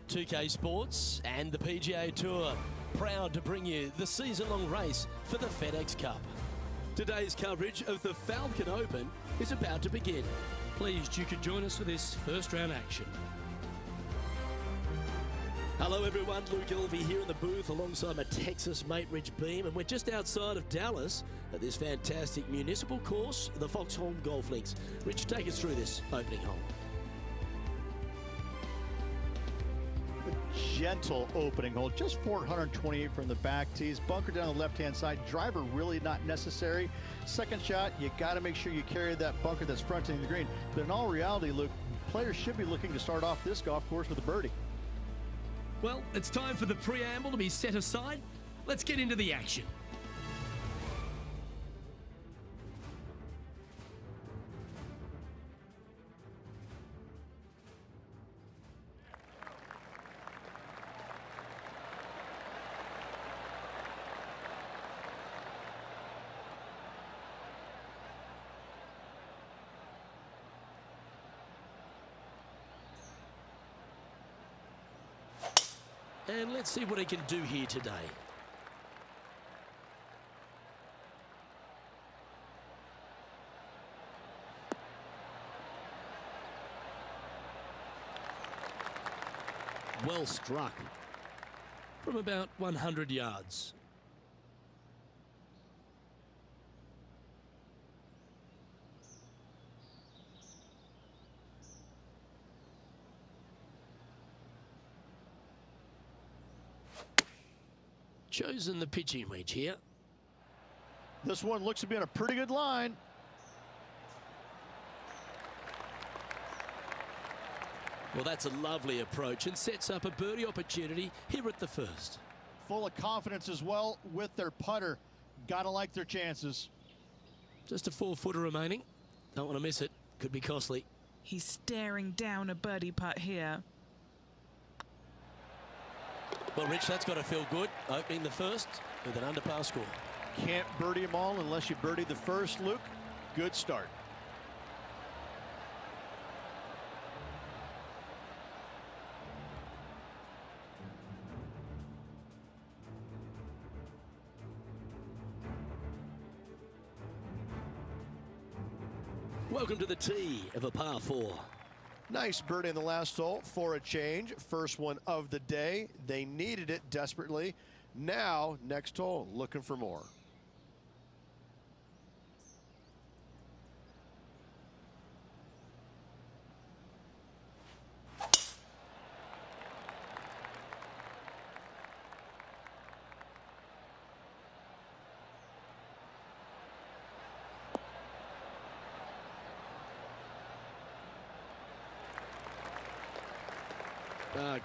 2K Sports and the PGA Tour, proud to bring you the season-long race for the FedEx Cup. Today's coverage of the Falcon Open is about to begin. Pleased you could join us for this first round action. Hello everyone, Luke Elvey here in the booth alongside my Texas mate Rich Beam, and we're just outside of Dallas at this fantastic municipal course, the Foxhome Golf Links. Rich, take us through this opening hole. Gentle opening hole, just 428 from the back tees, bunker down the left-hand side, driver really not necessary. Second shot, you got to make sure you carry that bunker that's fronting the green. But in all reality, Luke, players should be looking to start off this golf course with a birdie. Well, it's time for the preamble to be set aside. Let's get into the action. And let's see what he can do here today. Well struck from about 100 yards. Chosen the pitching wedge here. This one looks to be on a pretty good line. Well, that's a lovely approach and sets up a birdie opportunity here at the first. Full of confidence as well with their putter. Gotta like their chances. Just a 4-footer remaining. Don't want to miss it. Could be costly. He's staring down a birdie putt here. Well, Rich, that's got to feel good, opening the first with an underpass score. Can't birdie them all unless you birdie the first, Luke. Good start. Welcome to the tee of a par 4. Nice birdie in the last hole for a change. First one of the day. They needed it desperately. Now, next hole, looking for more.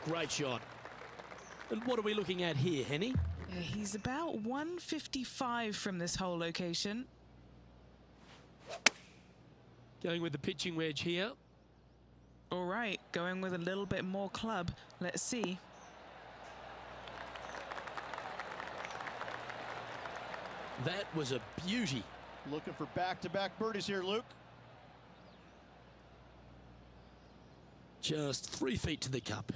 Great shot. And what are we looking at here, Henny? He's about 155 from this hole location. Going with the pitching wedge here. All right, going with a little bit more club. Let's see. That was a beauty. Looking for back-to-back birdies here, Luke. Just 3 feet to the cup.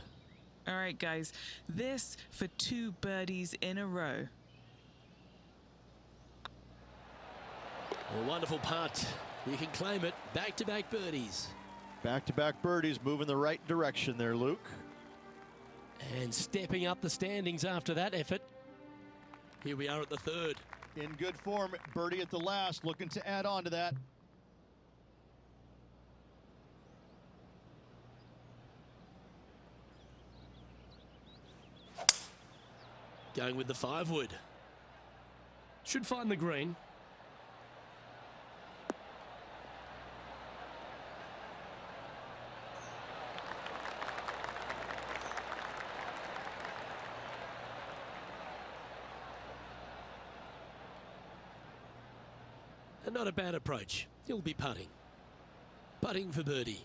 All right, guys, this for 2 birdies in a row. A wonderful putt. You can claim it. Back-to-back birdies. Back-to-back birdies, moving the right direction there, Luke. And stepping up the standings after that effort. Here we are at the third. In good form, birdie at the last, looking to add on to that. Going with the 5-wood. Should find the green. And not a bad approach. He'll be putting. Putting for birdie.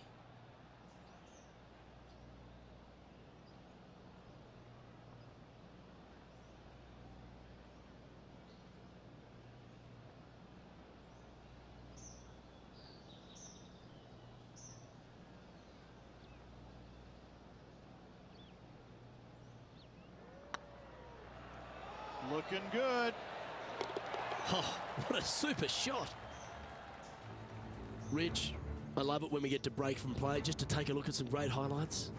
Looking good. Oh, what a super shot. Rich, I love it when we get to break from play just to take a look at some great highlights.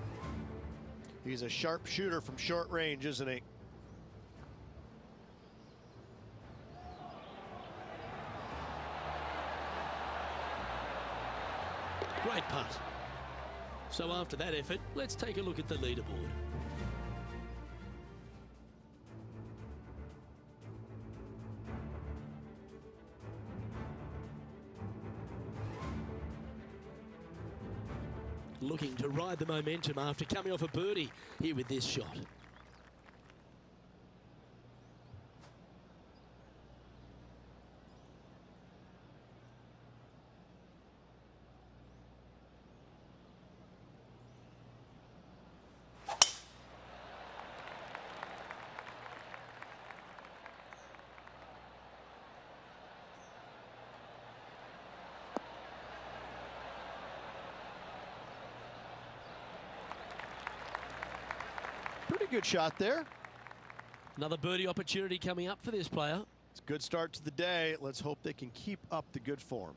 He's a sharp shooter from short range, isn't he? Great putt. So after that effort, let's take a look at the leaderboard. Looking to ride the momentum after coming off a birdie here with this shot. Pretty good shot there. Another birdie opportunity coming up for this player. It's a good start to the day. Let's hope they can keep up the good form.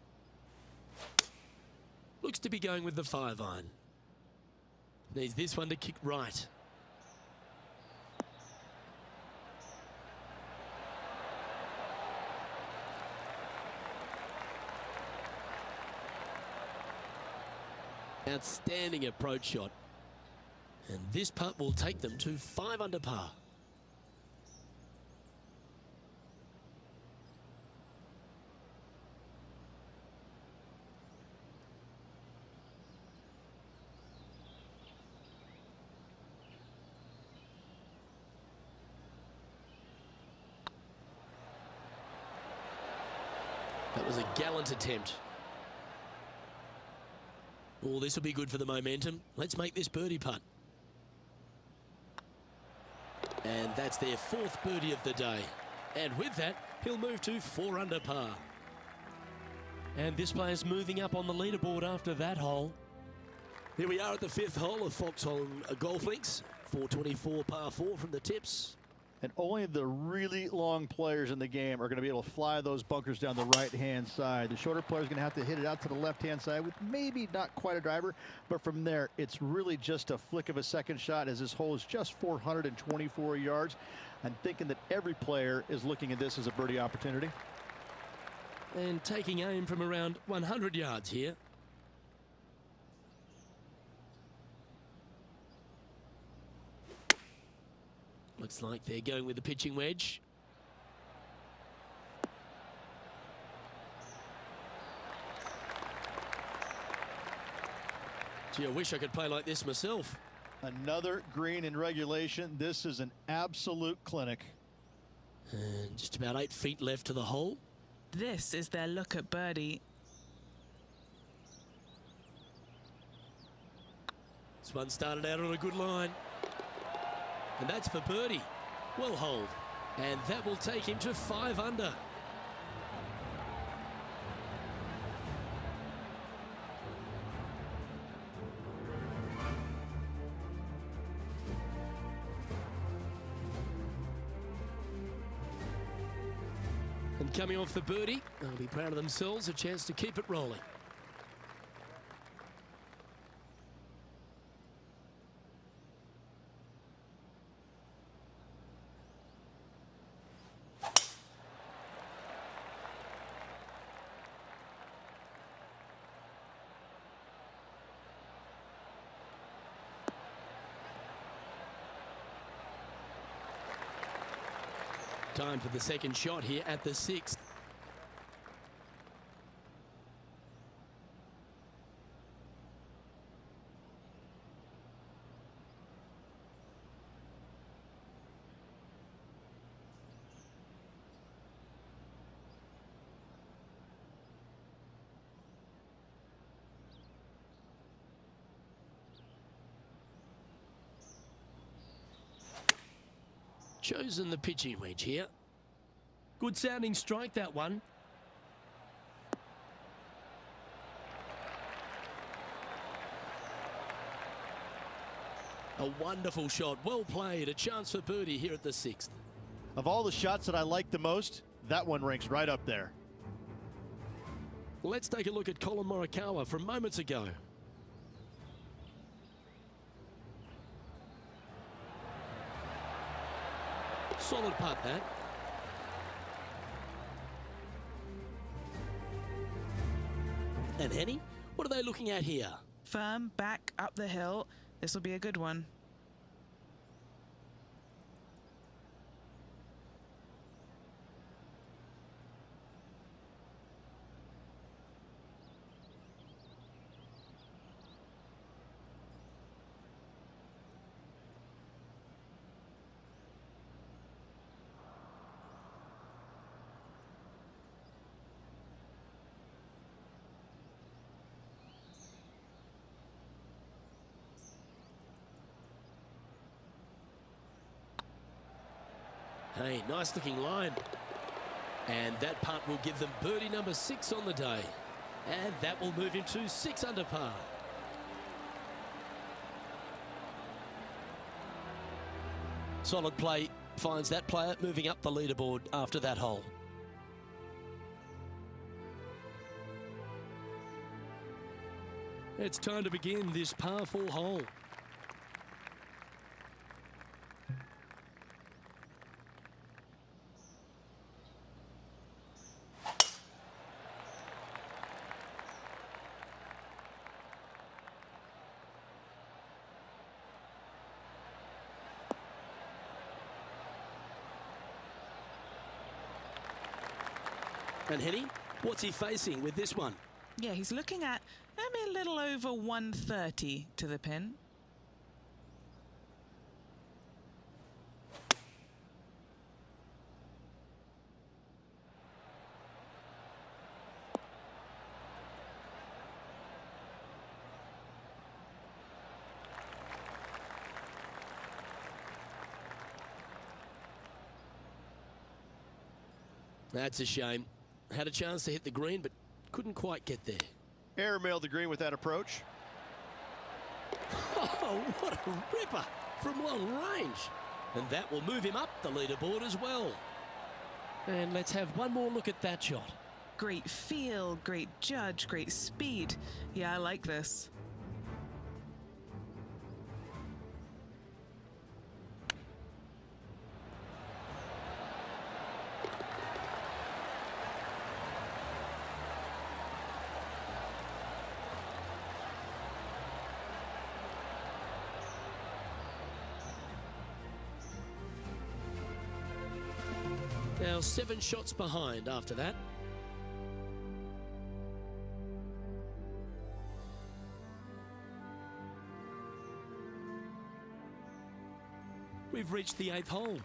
Looks to be going with the 5-iron. Needs this one to kick right. Outstanding approach shot. And this putt will take them to 5 under par. That was a gallant attempt. Oh, this will be good for the momentum. Let's make this birdie putt. And that's their 4th birdie of the day. And with that, he'll move to 4 under par. And this player's moving up on the leaderboard after that hole. Here we are at the 5th hole of Foxhole Golf Links. 424 par 4 from the tips. And only the really long players in the game are going to be able to fly those bunkers down the right-hand side. The shorter players are going to have to hit it out to the left-hand side with maybe not quite a driver, but from there, it's really just a flick of a second shot as this hole is just 424 yards. I'm thinking that every player is looking at this as a birdie opportunity. And taking aim from around 100 yards here. Looks like they're going with the pitching wedge. Gee, I wish I could play like this myself. Another green in regulation. This is an absolute clinic. And just about 8 feet left to the hole. This is their look at birdie. This one started out on a good line. And that's for birdie. Well holed. And that will take him to 5 under. And coming off the birdie, they'll be proud of themselves, a chance to keep it rolling. Time for the second shot here at the 6th. Chosen the pitching wedge here. Good sounding strike, that one. A wonderful shot, well played, a chance for birdie here at the 6th. Of all the shots that I like the most, that one ranks right up there. Let's take a look at Colin Morikawa from moments ago. Solid putt, that. And Henny, what are they looking at here? Firm back up the hill. This will be a good one. Hey, nice looking line. And that putt will give them birdie number 6 on the day. And that will move him to 6 under par. Solid play finds that player moving up the leaderboard after that hole. It's time to begin this par 4 hole. And Henny, what's he facing with this one? Yeah, he's looking at maybe a little over 130 to the pin. That's a shame. Had a chance to hit the green, but couldn't quite get there. Airmailed the green with that approach. Oh, what a ripper from long range. And that will move him up the leaderboard as well. And let's have one more look at that shot. Great feel, great judge, great speed. Yeah, I like this. Now 7 shots behind after that. We've reached the 8th hole.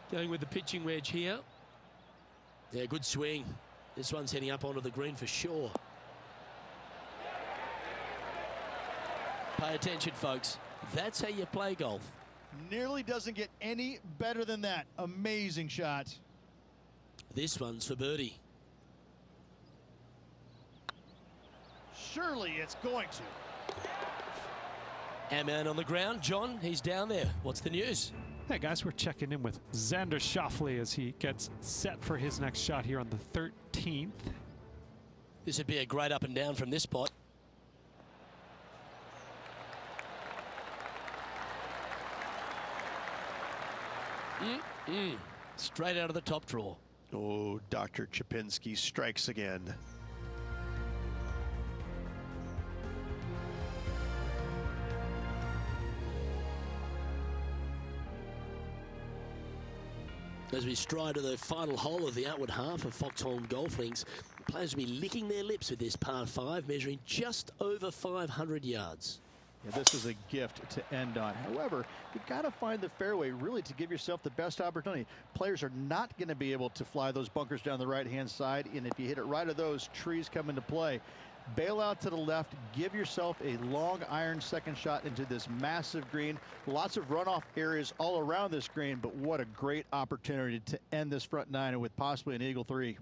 Going with the pitching wedge here. Yeah, good swing. This one's heading up onto the green for sure. Pay attention, folks. That's how you play golf. Nearly doesn't get any better than that. Amazing shot. This one's for birdie. Surely it's going to. Our man on the ground, John, he's down there. What's the news? Hey guys, we're checking in with Xander Schauffele as he gets set for his next shot here on the 13th. This would be a great up and down from this spot. Straight out of the top drawer. Oh, Dr. Chapinski strikes again. As we stride to the final hole of the outward half of Foxholm Golf Links, players will be licking their lips with this par 5, measuring just over 500 yards. Yeah, this is a gift to end on. However, you got to find the fairway really to give yourself the best opportunity. Players are not going to be able to fly those bunkers down the right-hand side, and if you hit it right of those, trees come into play. Bail out to the left, give yourself a long iron second shot into this massive green. Lots of runoff areas all around this green, but what a great opportunity to end this front nine and with possibly an eagle 3.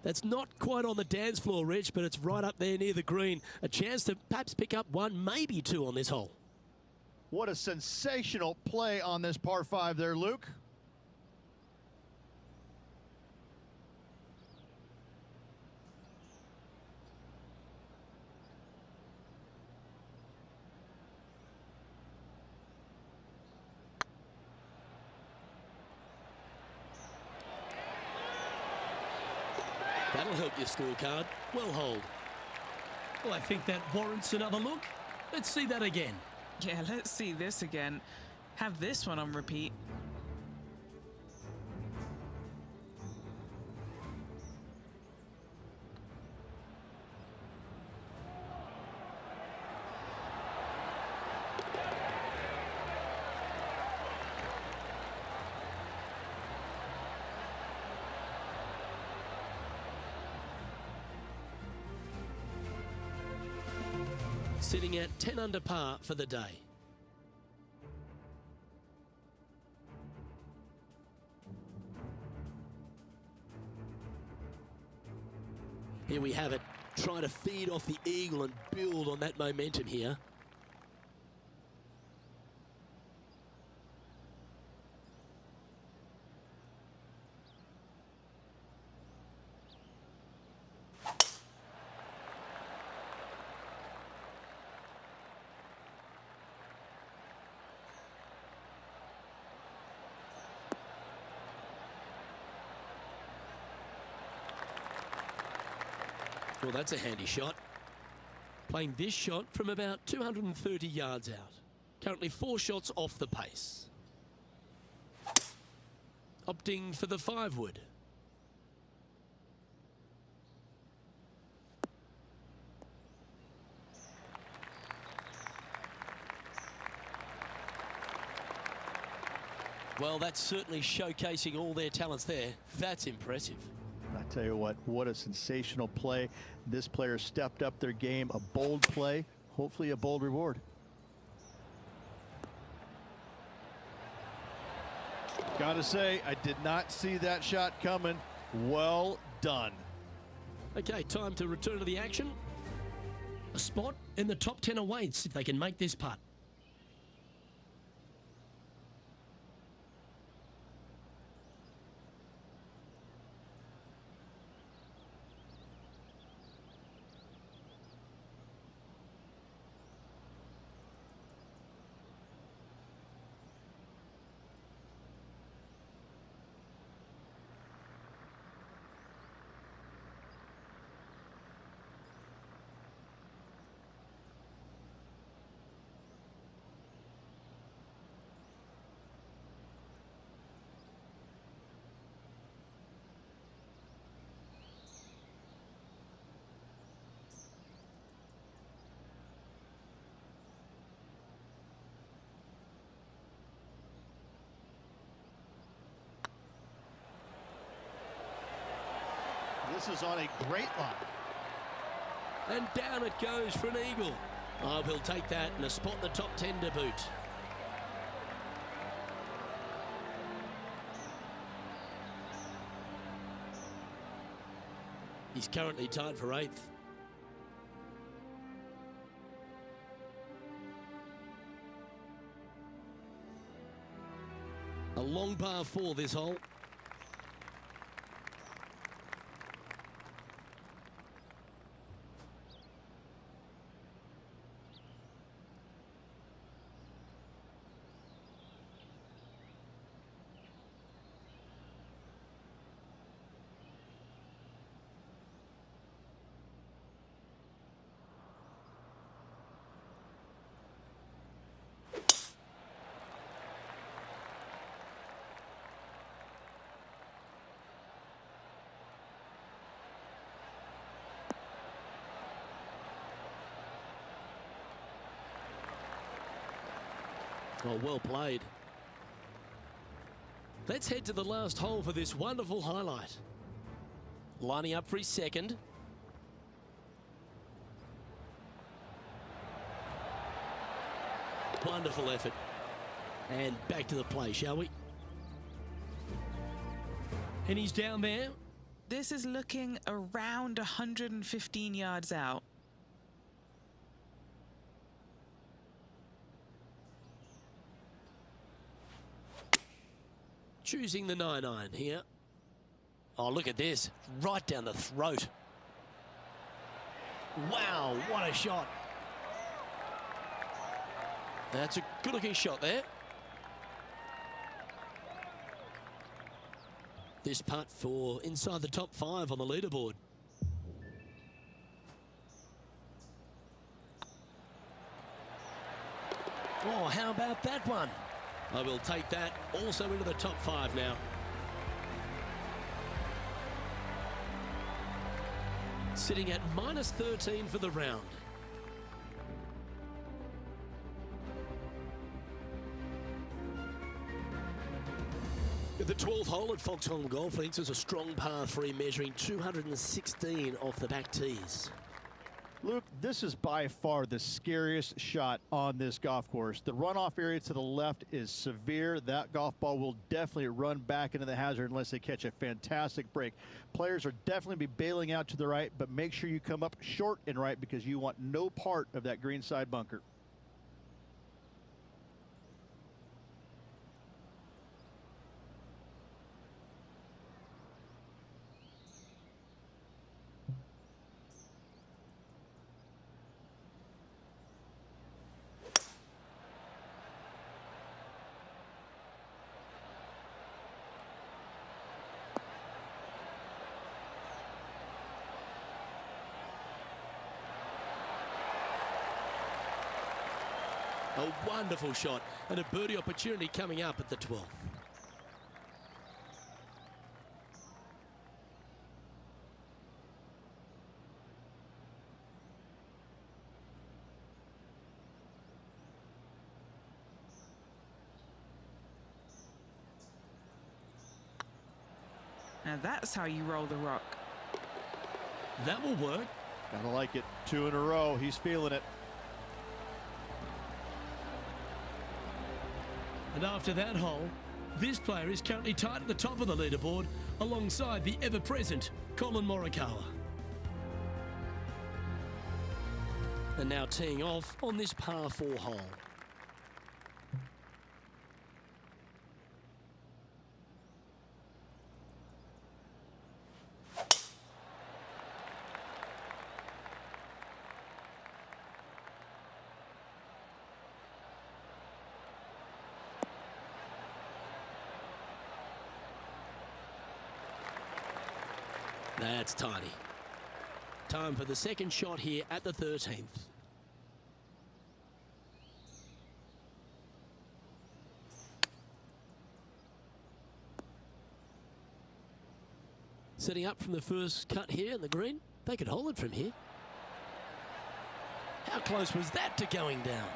That's not quite on the dance floor, Rich, but it's right up there near the green. A chance to perhaps pick up one, maybe two on this hole. What a sensational play on this par 5 there, Luke. That'll help your scorecard. Well hold. Well, I think that warrants another look. Let's see that again. Yeah, let's see this again. Have this one on repeat. Sitting at 10 under par for the day. Here we have it. Trying to feed off the eagle and build on that momentum here. Well, that's a handy shot. Playing this shot from about 230 yards out. Currently 4 shots off the pace. Opting for the 5-wood. Well, that's certainly showcasing all their talents there. That's impressive. I tell you what a sensational play. This player stepped up their game. A bold play, hopefully a bold reward. Gotta say, I did not see that shot coming. Well done. Okay, time to return to the action. A spot in the top 10 awaits if they can make this putt. This is on a great line. And down it goes for an eagle. Oh, we'll take that and a spot in the top 10 to boot. He's currently tied for 8th. A long par 4 this hole. Oh, well played. Let's head to the last hole for this wonderful highlight. Lining up for his second. Wonderful effort. And back to the play, shall we? And he's down there. This is looking around 115 yards out. Choosing the 9-iron here. Oh, look at this. Right down the throat. Wow, what a shot. That's a good-looking shot there. This putt for inside the top 5 on the leaderboard. Oh, how about that one? I will take that also into the top 5 now. Sitting at -13 for the round. The 12th hole at Foxholm Golf Links is a strong par 3 measuring 216 off the back tees. Luke, this is by far the scariest shot on this golf course. The runoff area to the left is severe. That golf ball will definitely run back into the hazard unless they catch a fantastic break. Players are definitely be bailing out to the right, but make sure you come up short and right because you want no part of that greenside bunker. A wonderful shot and a birdie opportunity coming up at the 12th. Now that's how you roll the rock. That will work. Gotta like it. 2 in a row. He's feeling it. And after that hole, this player is currently tied at the top of the leaderboard alongside the ever-present Colin Morikawa. And now teeing off on this par 4 hole. That's tidy. Time for the second shot here at the 13th. Setting up from the first cut here in the green. They could hold it from here. How close was that to going down?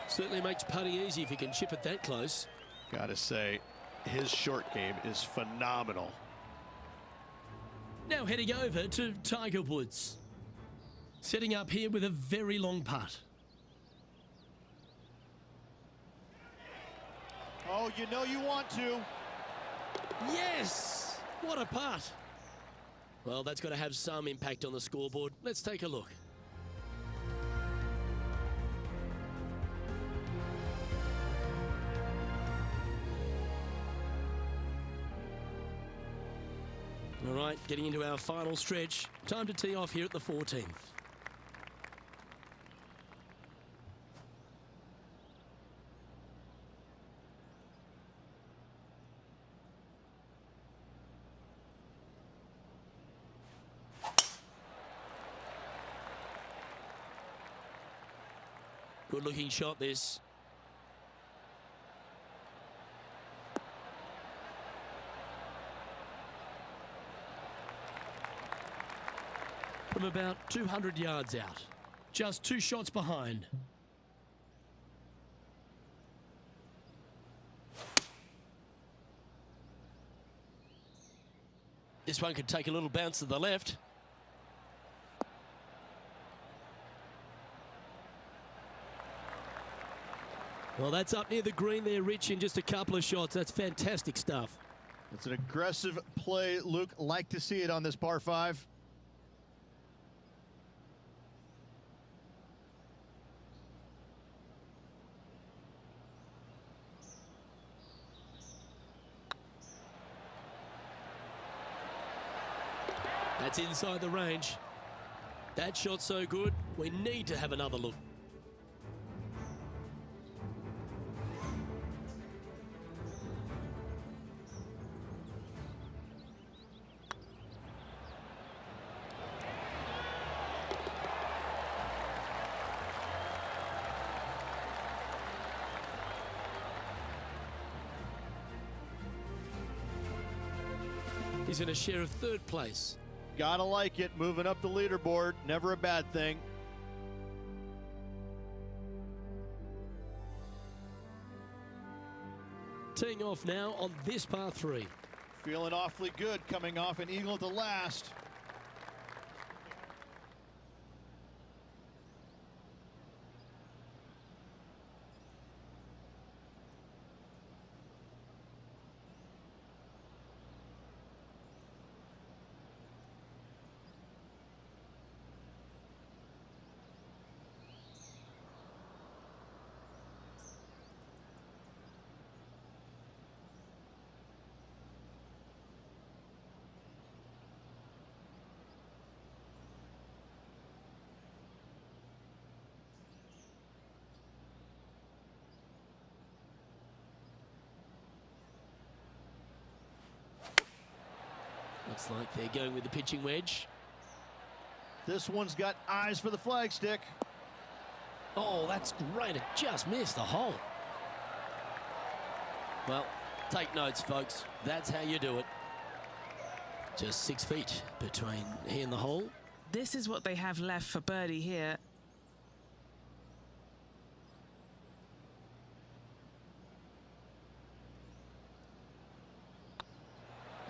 Certainly makes putting easy if you can chip it that close. Gotta say, his short game is phenomenal. Now heading over to Tiger Woods. Setting up here with a very long putt. Oh, you know you want to. Yes! What a putt. Well, that's got to have some impact on the scoreboard. Let's take a look. All right, getting into our final stretch. Time to tee off here at the 14th. Good looking shot this. From about 200 yards out. Just 2 shots behind. This one could take a little bounce to the left. Well, that's up near the green there, Rich, in just a couple of shots. That's fantastic stuff. It's an aggressive play, Luke. Like to see it on this par 5. That's inside the range. That shot's so good, we need to have another look. He's in a share of 3rd place. Gotta like it, moving up the leaderboard, never a bad thing. Teeing off now on this par 3. Feeling awfully good, coming off an eagle at the last. Looks like they're going with the pitching wedge. This one's got eyes for the flagstick. Oh, that's great. It just missed the hole. Well, take notes, folks. That's how you do it. Just 6 feet between he and the hole. This is what they have left for birdie here.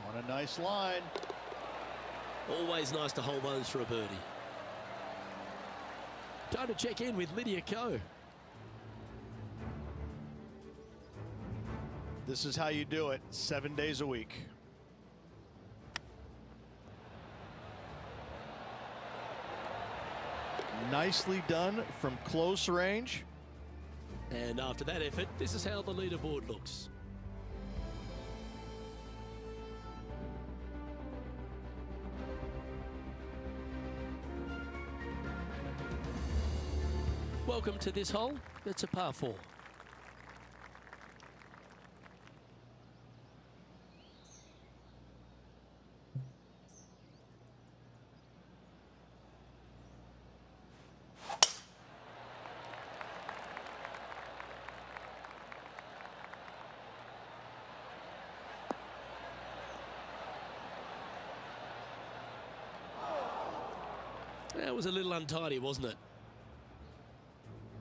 On a nice line. Always nice to hold those for a birdie. Time to check in with Lydia Ko. This is how you do it, 7 days a week. Nicely done from close range. And after that effort, this is how the leaderboard looks. Welcome to this hole. It's a par 4. That was a little untidy, wasn't it?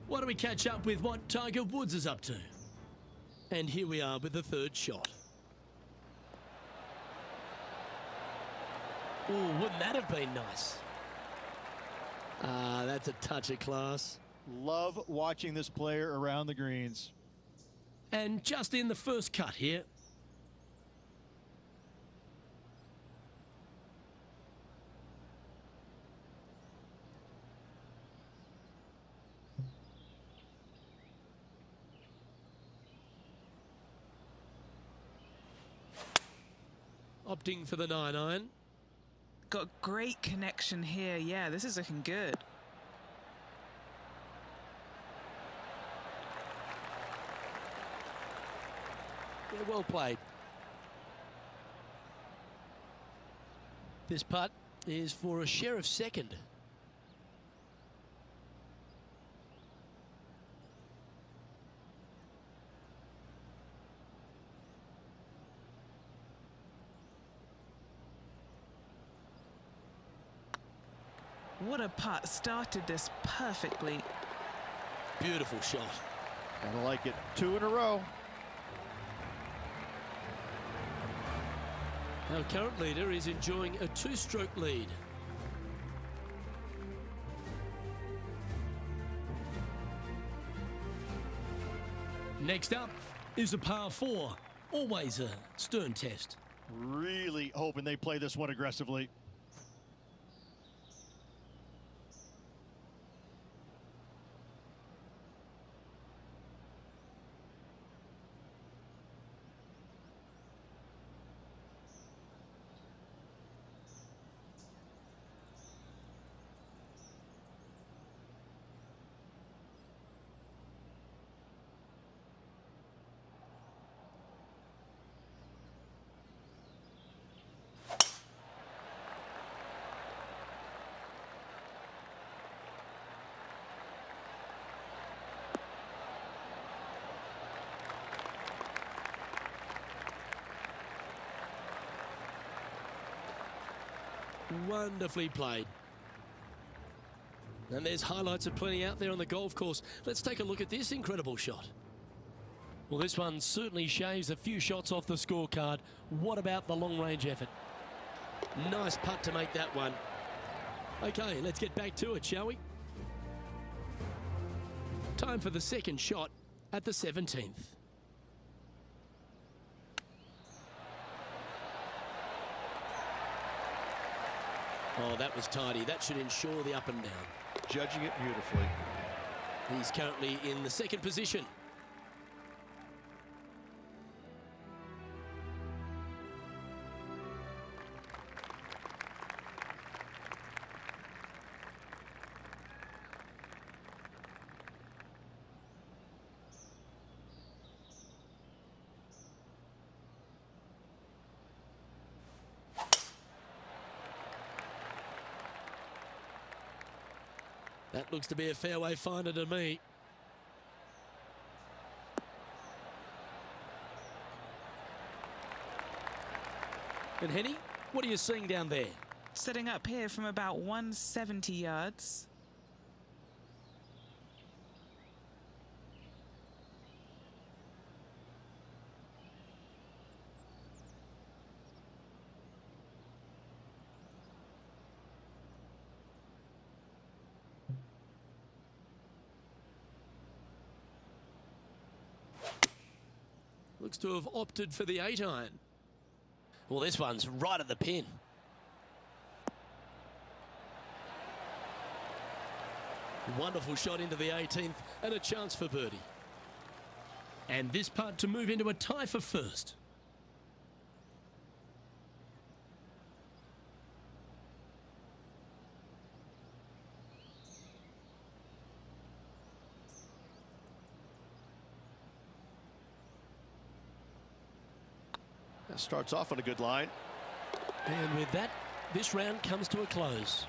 Why don't we catch up with what Tiger Woods is up to? And here we are with the 3rd shot. Oh, wouldn't that have been nice? Ah, that's a touch of class. Love watching this player around the greens. And just in the first cut here. Opting for the 9-iron. Got great connection here. Yeah, this is looking good. Yeah, well played. This putt is for a share of 2nd. What a putt. Started this perfectly. Beautiful shot. Kinda like it. 2 in a row. Our current leader is enjoying a 2-stroke lead. Next up is a par 4. Always a stern test. Really hoping they play this one aggressively. Wonderfully played. And there's highlights of plenty out there on the golf course. Let's take a look at this incredible shot. Well, this one certainly shaves a few shots off the scorecard. What about the long-range effort? Nice putt to make that one. Okay, let's get back to it, shall we? Time for the second shot at the 17th. Oh, that was tidy. That should ensure the up and down. Judging it beautifully. He's currently in the second position. That looks to be a fairway finder to me. And Henny, what are you seeing down there? Setting up here from about 170 yards. Looks to have opted for the 8-iron. Well, this one's right at the pin. Wonderful shot into the 18th and a chance for birdie. And this putt to move into a tie for first. That starts off on a good line. And with that, this round comes to a close.